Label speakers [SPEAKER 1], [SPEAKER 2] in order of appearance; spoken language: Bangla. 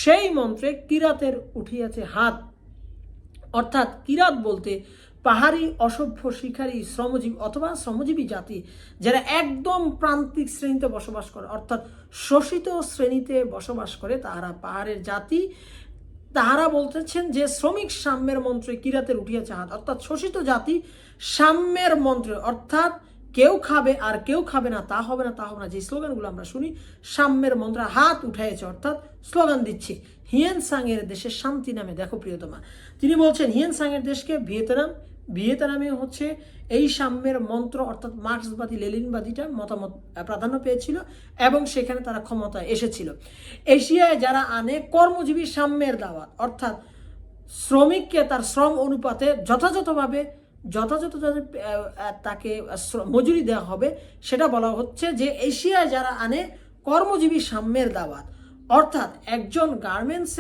[SPEAKER 1] সেই মন্ত্রে কিরাতের উঠিয়াছে হাত। অর্থাৎ কিরাত বলতে পাহাড়ি অসভ্য শিকারী শ্রমজীবী অথবা শ্রমজীবী জাতি, যারা একদম প্রান্তিক শ্রেণীতে বসবাস করে, অর্থাৎ শোষিত শ্রেণীতে বসবাস করে, তাহারা পাহাড়ের জাতি। তাহারা বলতেছেন যে শ্রমিক সাম্যের মন্ত্রে কিরাতের উঠিয়াছে হাত, অর্থাৎ শোষিত জাতি সাম্যের মন্ত্রে, অর্থাৎ কেউ খাবে আর কেউ খাবে না, তা হবে না, তা হবে না, যে স্লোগানগুলো আমরা শুনি, সাম্যের মন্ত্রে হাত উঠাইছে, অর্থাৎ স্লোগান দিচ্ছে হিয়েন সাংয়ের দেশে শান্তি নামে। দেখো প্রিয়তমা, তিনি বলছেন হিয়েন সাংয়ের দেশকে ভিয়েতনামে হচ্ছে এই সাম্যের মন্ত্র অর্থাৎ মার্ক্সবাদী লেনিনবাদীটা মতামত প্রাধান্য পেয়েছিল এবং সেখানে তারা ক্ষমতায় এসেছিল। এশিয়ায় যারা আনে কর্মজীবী সাম্যের দাওয়াত, অর্থাৎ শ্রমিককে তার শ্রম অনুপাতে যথাযথভাবে তাকে মজুরি দেওয়া হবে, সেটা বলা হচ্ছে যে এশিয়ায় যারা আনে কর্মজীবী সাম্যের দাওয়াত। অর্থাৎ একজন গার্মেন্টস